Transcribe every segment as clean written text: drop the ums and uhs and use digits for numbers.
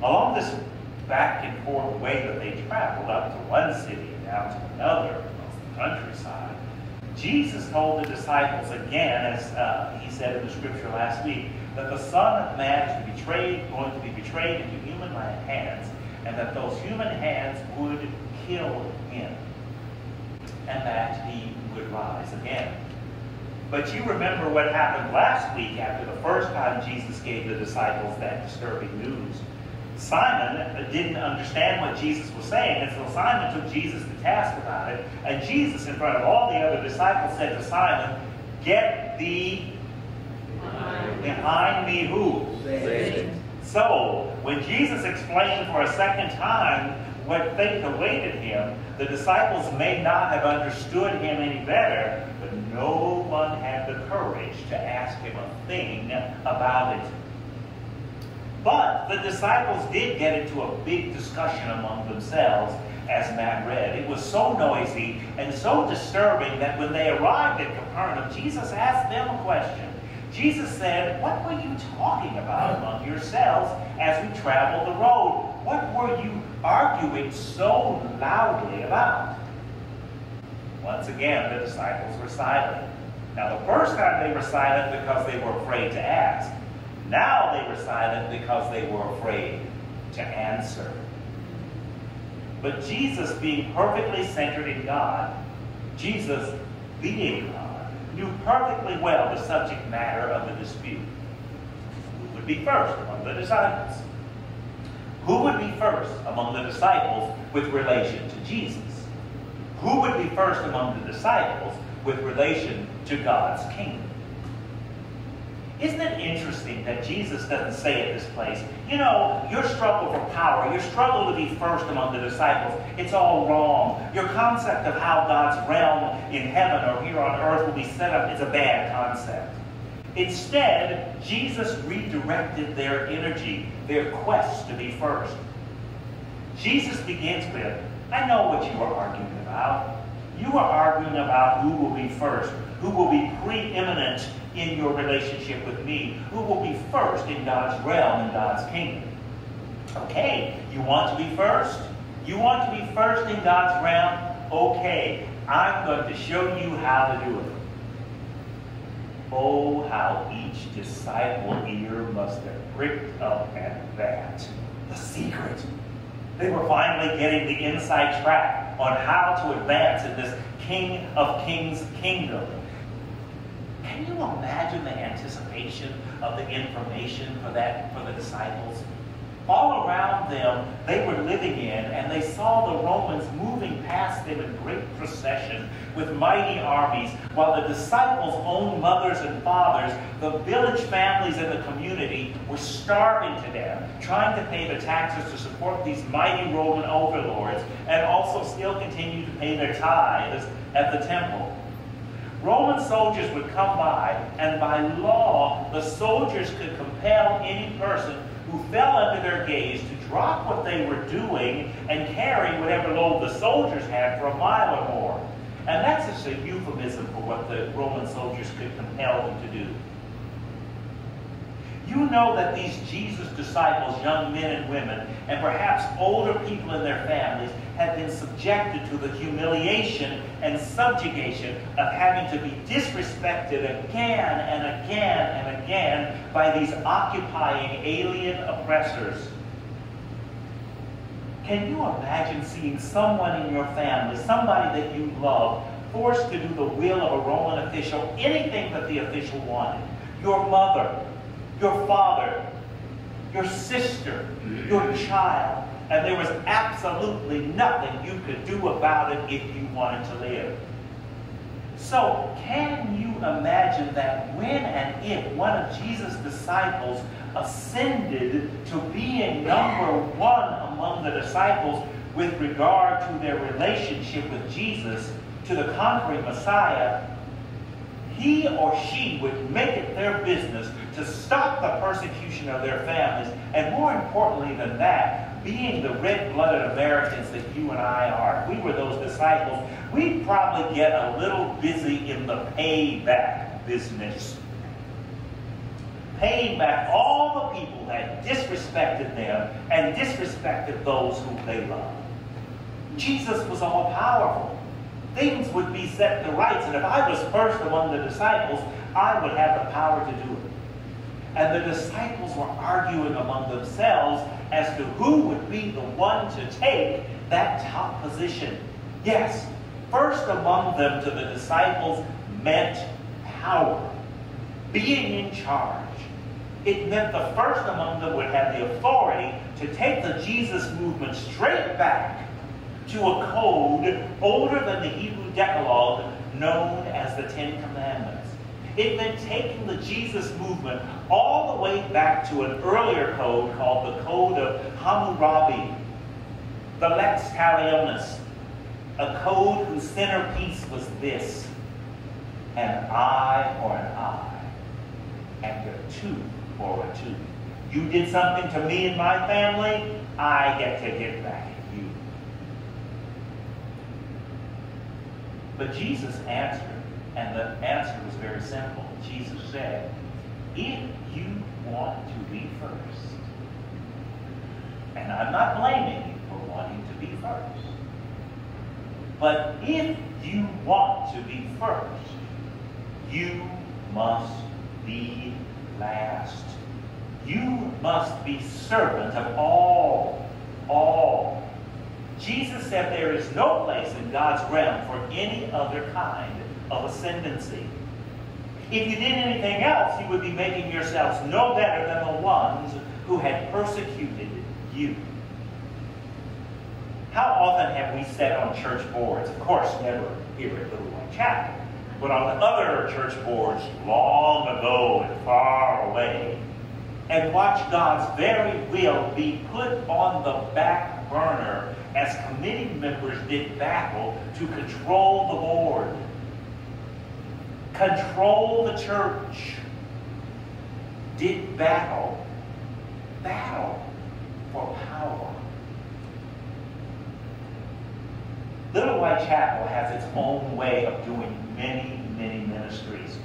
Along this back and forth way that they traveled up to one city and down to another across the countryside, Jesus told the disciples again, as he said in the scripture last week, that the Son of Man is going to be betrayed into human hands, and that those human hands would kill him, and that he would rise again. But you remember what happened last week after the first time Jesus gave the disciples that disturbing news. Simon didn't understand what Jesus was saying, and so Simon took Jesus to task about it, and Jesus, in front of all the other disciples, said to Simon, "Get thee behind me," who? Satan. So, when Jesus explained for a second time what fate awaited him, the disciples may not have understood him any better, but no one had the courage to ask him a thing about it. But the disciples did get into a big discussion among themselves, as Matt read. It was so noisy and so disturbing that when they arrived at Capernaum, Jesus asked them a question. Jesus said, "What were you talking about among yourselves as we traveled the road? What were you arguing so loudly about?" Once again, the disciples were silent. Now, the first time they were silent because they were afraid to ask. Now they were silent because they were afraid to answer. But Jesus, being perfectly centered in God, Jesus, being God, knew perfectly well the subject matter of the dispute. Who would be first among the disciples? Who would be first among the disciples with relation to Jesus? Who would be first among the disciples with relation to God's kingdom? Isn't it interesting that Jesus doesn't say at this place, you know, your struggle for power, your struggle to be first among the disciples, it's all wrong. Your concept of how God's realm in heaven or here on earth will be set up is a bad concept. Instead, Jesus redirected their energy, their quest to be first. Jesus begins with, "I know what you are arguing about. You are arguing about who will be first, who will be preeminent in your relationship with me, who will be first in God's realm, in God's kingdom." Okay, you want to be first? You want to be first in God's realm? Okay, I'm going to show you how to do it. Oh, how each disciple ear must have pricked up at that. The secret. They were finally getting the inside track on how to advance in this King of Kings kingdom. Can you imagine the anticipation of the information for the disciples? All around them, they were living in, and they saw the Romans moving past them in great procession with mighty armies, while the disciples' own mothers and fathers, the village families in the community, were starving to death, trying to pay the taxes to support these mighty Roman overlords, and also still continue to pay their tithes at the temple. Roman soldiers would come by, and by law, the soldiers could compel any person who fell under their gaze to drop what they were doing and carry whatever load the soldiers had for a mile or more. And that's just a euphemism for what the Roman soldiers could compel them to do. You know that these Jesus disciples, young men and women, and perhaps older people in their families, have been subjected to the humiliation and subjugation of having to be disrespected again and again and again by these occupying alien oppressors. Can you imagine seeing someone in your family, somebody that you love, forced to do the will of a Roman official, anything that the official wanted? Your mother, your father, your sister, your child, and there was absolutely nothing you could do about it if you wanted to live. So, can you imagine that when and if one of Jesus' disciples ascended to being number one among the disciples with regard to their relationship with Jesus, to the conquering Messiah, he or she would make it their business to stop the persecution of their families, and more importantly than that, being the red-blooded Americans that you and I are, if we were those disciples, we'd probably get a little busy in the payback business. paying back all the people that disrespected them and disrespected those whom they loved. Jesus was all powerful. Things would be set to rights, and if I was first among the disciples, I would have the power to do it. And the disciples were arguing among themselves as to who would be the one to take that top position. Yes, first among them to the disciples meant power, being in charge. It meant the first among them would have the authority to take the Jesus movement straight back to a code older than the Hebrew Decalogue known as the Ten Commandments. It meant taking the Jesus movement all the way back to an earlier code called the Code of Hammurabi, the Lex Talionis, a code whose centerpiece was this: an eye for an eye, and a tooth for a tooth. You did something to me and my family, I get to get back at you. But Jesus answered, and the answer was very simple. Jesus said, if you want to be first, and I'm not blaming you for wanting to be first, but if you want to be first, you must be last. You must be servant of all. Jesus said there is no place in God's realm for any other kind of ascendancy. If you did anything else, you would be making yourselves no better than the ones who had persecuted you. How often have we sat on church boards? Of course, never here at Little White Chapel, but on other church boards long ago and far away, and watched God's very will be put on the back burner as committee members did battle to control the board, control the church, did battle for power. Little White Chapel has its own way of doing many, many ministries.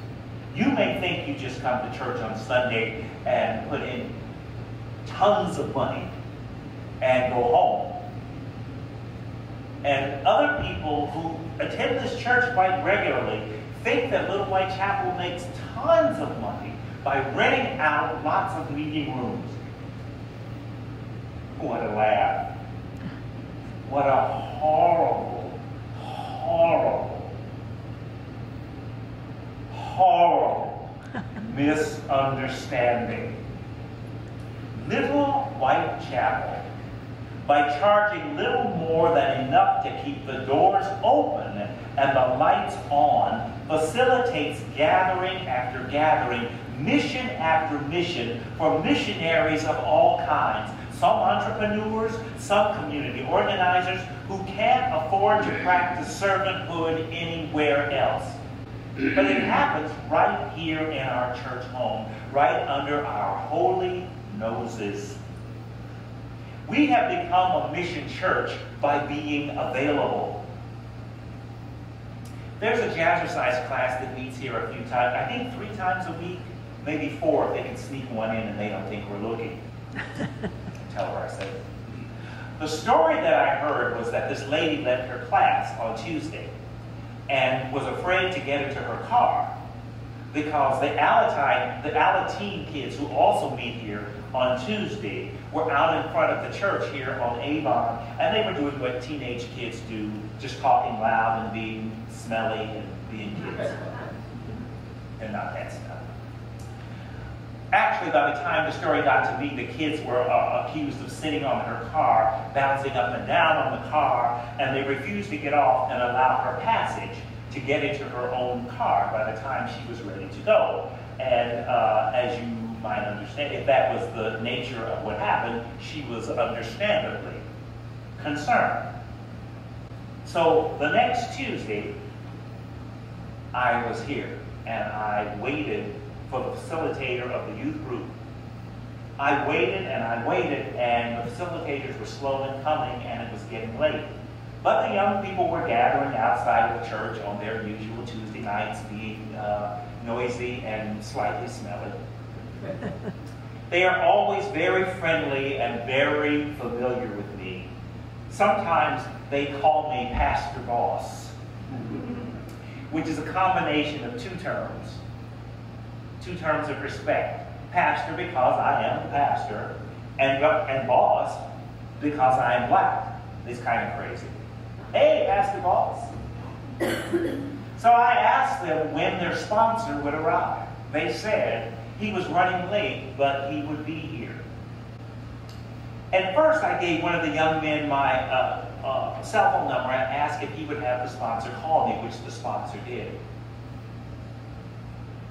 You may think you just come to church on Sunday and put in tons of money and go home. And other people who attend this church quite regularly think that Little White Chapel makes tons of money by renting out lots of meeting rooms. What a laugh. What a horrible, horrible misunderstanding. Little White Chapel, by charging little more than enough to keep the doors open and the lights on, facilitates gathering after gathering, mission after mission for missionaries of all kinds. Some entrepreneurs, some community organizers who can't afford to practice servanthood anywhere else. But it happens right here in our church home, right under our holy noses. We have become a mission church by being available. There's a jazzercise class that meets here a few times, I think 3 times a week, maybe 4 if they can sneak one in and they don't think we're looking. Tell her I said it. The story that I heard was that this lady left her class on Tuesday and was afraid to get into her car because the Alateen kids who also meet here on Tuesday were out in front of the church here on Avon, and they were doing what teenage kids do, just talking loud and being smelly and being kids. They're not that stuff. Actually, by the time the story got to me, the kids were accused of sitting on her car, bouncing up and down on the car, and they refused to get off and allow her passage to get into her own car by the time she was ready to go. And as you might understand, if that was the nature of what happened, she was understandably concerned. So the next Tuesday, I was here, and I waited for the facilitator of the youth group. I waited, and the facilitators were slow in coming, and it was getting late. But the young people were gathering outside of the church on their usual Tuesday nights, being noisy and slightly smelly. They are always very friendly and very familiar with me. Sometimes they call me Pastor Boss, which is a combination of two terms of respect. Pastor because I am the pastor, and boss because I am black. It's kind of crazy. Hey, Pastor Boss. So I asked them when their sponsor would arrive. They said he was running late, but he would be here. At first, I gave one of the young men my cell phone number and asked if he would have the sponsor call me, which the sponsor did.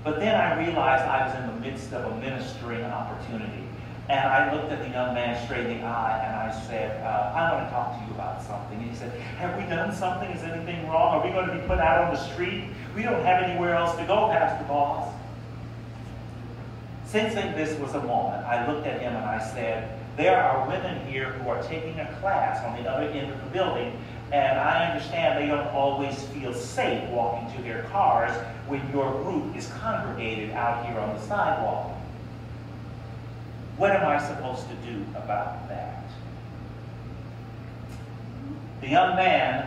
But then I realized I was in the midst of a ministering opportunity. And I looked at the young man straight in the eye and I said, I want to talk to you about something. And he said, have we done something? Is anything wrong? Are we going to be put out on the street? We don't have anywhere else to go, Pastor Boss. Sensing this was a moment, I looked at him and I said, there are women here who are taking a class on the other end of the building, and I understand they don't always feel safe walking to their cars when your group is congregated out here on the sidewalk. What am I supposed to do about that? The young man,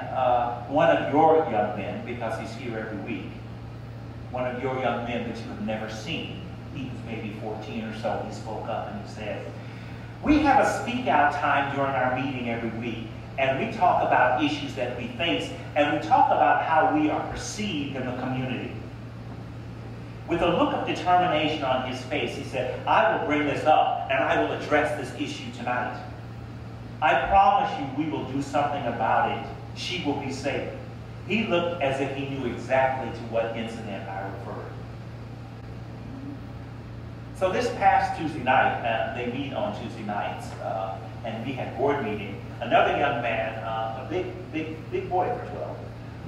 one of your young men, because he's here every week, one of your young men that you have never seen, he was maybe 14 or so, he spoke up and he said, we have a speak out time during our meeting every week, and we talk about issues that we face, and we talk about how we are perceived in the community. With a look of determination on his face, he said, I will bring this up, and I will address this issue tonight. I promise you we will do something about it. She will be safe. He looked as if he knew exactly to what incident I referred. So this past Tuesday night, they meet on Tuesday nights, and we had board meeting. Another young man, a big boy for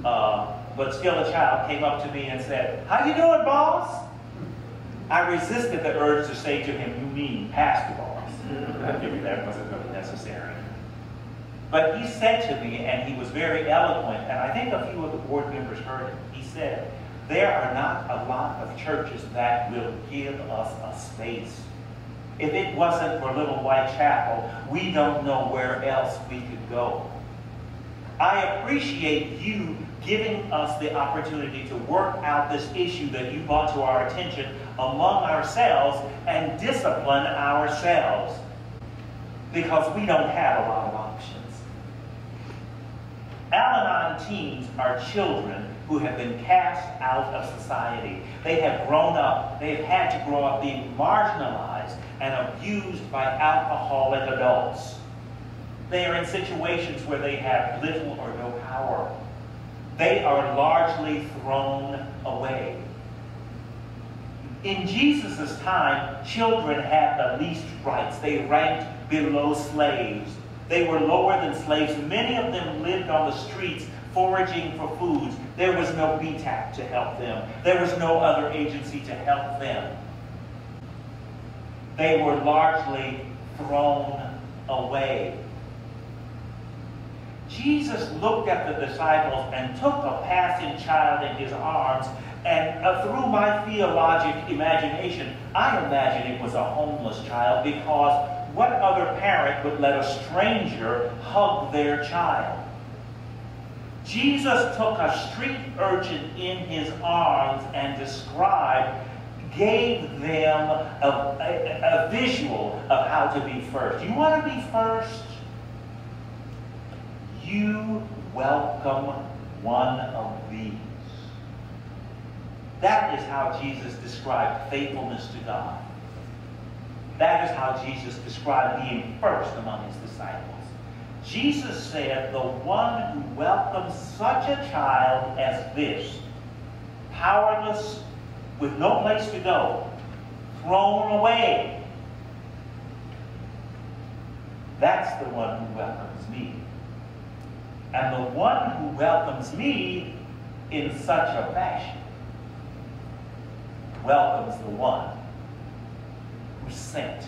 12, but still a child, came up to me and said, how you doing, boss? I resisted the urge to say to him, you mean Pastor Boss. I figured that wasn't really necessary. But he said to me, and he was very eloquent, and I think a few of the board members heard him. He said, there are not a lot of churches that will give us a space. If it wasn't for Little White Chapel, we don't know where else we could go. I appreciate you giving us the opportunity to work out this issue that you brought to our attention among ourselves and discipline ourselves, because we don't have a lot of options. Al-Anon teens are children who have been cast out of society. They have grown up, they have had to grow up being marginalized and abused by alcoholic adults. They are in situations where they have little or no power. They are largely thrown away. In Jesus' time, children had the least rights. They ranked below slaves. They were lower than slaves. Many of them lived on the streets foraging for foods. There was no BTAC to help them. There was no other agency to help them. They were largely thrown away. Jesus looked at the disciples and took a passing child in his arms, and through my theologic imagination, I imagine it was a homeless child, because what other parent would let a stranger hug their child? Jesus took a street urchin in his arms and gave them a visual of how to be first. You want to be first? You welcome one of these. That is how Jesus described faithfulness to God. That is how Jesus described being first among his disciples. Jesus said, the one who welcomes such a child as this, powerless, with no place to go, thrown away, that's the one who welcomes me. And the one who welcomes me in such a fashion welcomes the one who sent